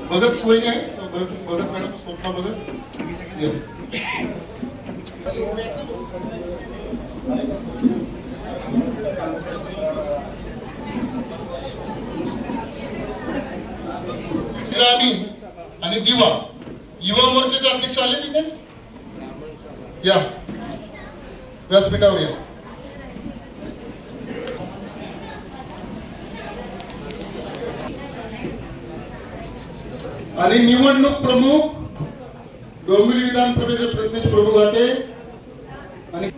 भगत वहिनी आहे, भगत मॅडम, स्वप्ना भगत. आणि दिवा युवा मोर्चाचे अध्यक्ष आले तिथे या व्यासपीठावर या. आणि निवडणूक प्रमुख डोंबिवली विधानसभेचे प्रज्ञेश प्रभू घाटे आणि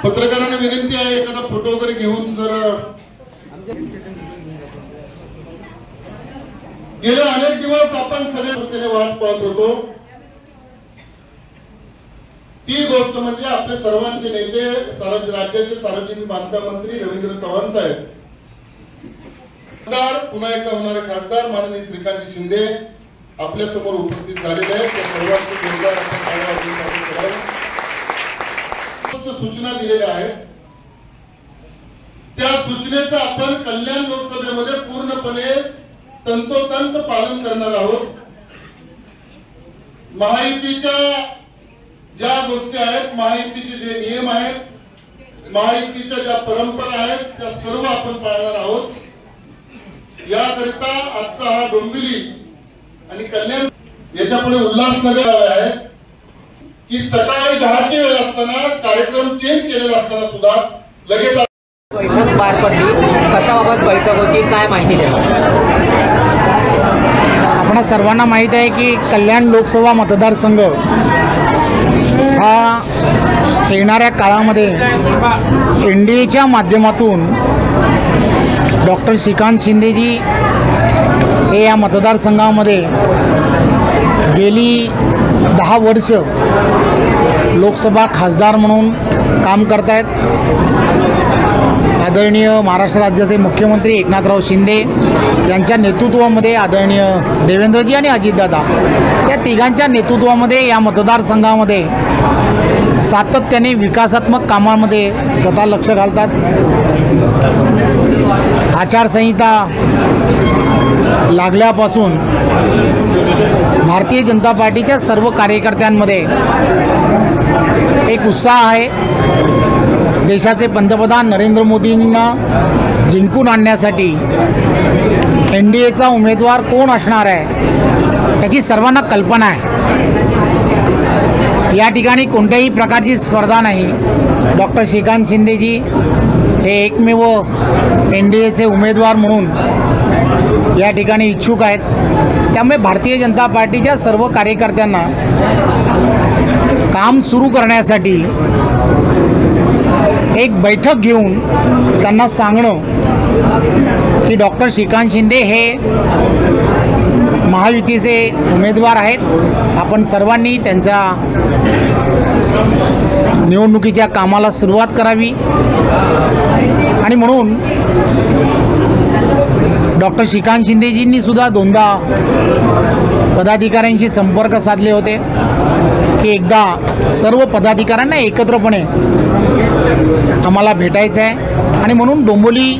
पत्रकारांना विनंती आहे एखादा फोटो वगैरे घेऊन जरा. गेले अनेक दिवस आपण सगळे वाट पाहत होतो. ती गोष्ट म्हणजे आपले सर्वांचे नेते राज्याचे सार्वजनिक बांधकाम मंत्री रवींद्र चव्हाण साहेब, पुन्हा एकदा होणारे खासदार माननीय श्रीकांत शिंदे आपल्या समोर उपस्थित झालेले आहेत. त्या सर्वांचे जोरदार सूचना दिलेल्या आहेत. त्या सूचनेचं आपण कल्याण लोकसभेमध्ये पूर्णपणे तंतोतंत पालन करणार आहोत. महायुतीच्या ज्या गोष्टी आहेत, महायुतीचे जे नियम आहेत, महायुतीच्या ज्या परंपरा आहेत, त्या सर्व आपण पाळणार आहोत. याकरिता आजचा हा डोंबिवली आणि कल्याण याच्यापुढे उल्हासनगर आहे की सकाळी 10ची वेळ असताना कार्यक्रम चेंज केलेला असताना सुद्धा लगेच बैठक पार पडली. कशाबाबत बैठक होती, काय माहिती द्या. आपणा सर्वांना माहीत आहे की कल्याण लोकसभा मतदारसंघ हा येणाऱ्या काळामध्ये एनडीएच्या माध्यमातून डॉक्टर श्रीकांत शिंदेजी हे या मतदारसंघामध्ये गेली 10 वर्ष लोकसभा खासदार म्हणून काम करत आहेत. आदरणीय महाराष्ट्र राज्याचे मुख्यमंत्री एकनाथराव शिंदे यांच्या नेतृत्वामध्ये आदरणीय देवेंद्रजी आणि अजितदादा या तिघांच्या नेतृत्वामध्ये या मतदारसंघामध्ये सातत्याने विकासात्मक कामांमध्ये स्वतः लक्ष घालतात. आचारसंहिता लागल्यापासून भारतीय जनता पार्टीच्या सर्व कार्यकर्त्यांमध्ये एक उत्साह आहे. देशाचे पंतप्रधान नरेंद्र मोदींना जिंकून आणण्यासाठी एनडीएचा उमेदवार कोण असणार आहे त्याची सर्वांना कल्पना आहे. या ठिकाणी कोणत्याही प्रकारची स्पर्धा नाही. डॉक्टर श्रीकांत शिंदेजी हे एकमेव एनडीएचे उमेदवार म्हणून या ठिकाणी इच्छुक आहेत. त्यामुळे भारतीय जनता पार्टीच्या सर्व कार्यकर्त्यांना काम सुरू करण्यासाठी एक बैठक घेऊन त्यांना सांगणं की डॉक्टर श्रीकांत शिंदे हे महायुतीचे उमेदवार आहेत. आपण सर्वांनी त्यांच्या निवडणुकीच्या कामाला सुरुवात करावी आणि म्हणून डॉक्टर श्रीकांत शिंदेजींनी सुद्धा 2दा पदाधिकाऱ्यांशी संपर्क साधले होते की एकदा सर्व पदाधिकाऱ्यांना एकत्रपणे आम्हाला भेटायचं आहे आणि म्हणून डोंबिवली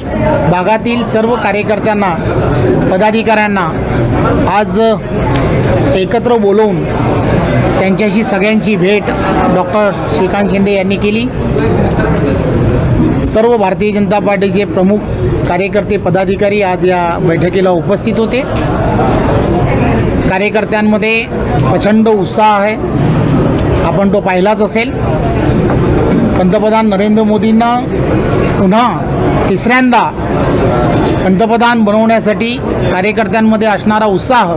भागातील सर्व कार्यकर्त्यांना पदाधिकाऱ्यांना आज एकत्र बोलवून त्यांच्याशी सगळ्यांची भेट डॉक्टर श्रीकांत शिंदे यांनी केली. सर्व भारतीय जनता पार्टीचे प्रमुख कार्यकर्ते पदाधिकारी आज या बैठकीला उपस्थित होते. कार्यकर्त्यांमध्ये प्रचंड उत्साह आहे. आपण तो पाहिलाच असेल. पंतप्रधान नरेंद्र मोदींना पुन्हा 3ऱ्यांदा पंतप्रधान बनवण्यासाठी कार्यकर्त्यांमध्ये असणारा उत्साह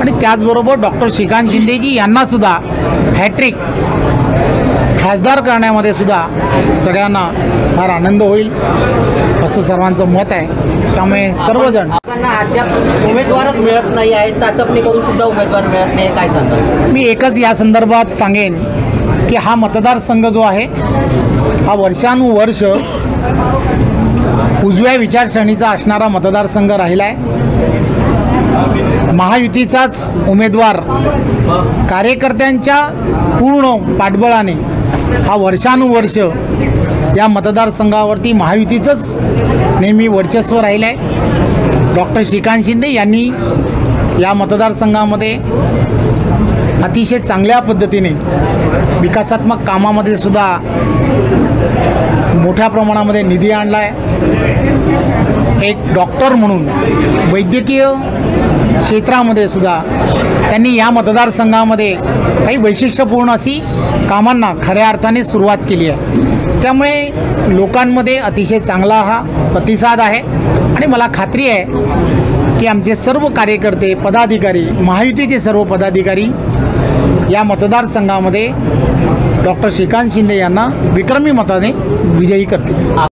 आणि त्याचबरोबर डॉक्टर श्रीकांत शिंदेजी यांनासुद्धा हॅट्रिक खासदार करण्यामध्ये सुद्धा सगळ्यांना फार आनंद होईल असं सर्वांचं मत आहे. त्यामुळे सर्वजण अद्याप उमेदवारच मिळत नाही आहे. चाचपणी करून सुद्धा उमेदवार मिळत नाही. काय सांगता? मी एकच या संदर्भात सांगेन की हा मतदारसंघ जो आहे हा वर्षानुवर्ष उजव्या विचारसरणीचा असणारा मतदारसंघ राहिला आहे. महायुतीचाच उमेदवार कार्यकर्त्यांच्या पूर्ण पाठबळाने हा वर्षानुवर्ष या मतदारसंघावरती महायुतीचंच नेहमी वर्चस्व राहिलं आहे. डॉक्टर श्रीकांत शिंदे यांनी या मतदारसंघामध्ये अतिशय चांगल्या पद्धतीने विकासात्मक कामामध्ये सुद्धा मोठ्या प्रमाणामध्ये निधी आणला आहे. एक डॉक्टर म्हणून वैद्यकीय क्षेत्रामध्ये सुद्धा त्यांनी या मतदारसंघामध्ये काही वैशिष्ट्यपूर्ण अशी कामांना खऱ्या अर्थाने सुरुवात केली आहे. त्यामुळे लोकांमध्ये अतिशय चांगला हा प्रतिसाद आहे आणि मला खात्री आहे की आमचे सर्व कार्यकर्ते, पदाधिकारी, महायुतीचे सर्व पदाधिकारी या मतदारसंघामध्ये डॉक्टर श्रीकांत शिंदे यांना विक्रमी मताने विजयी करतील.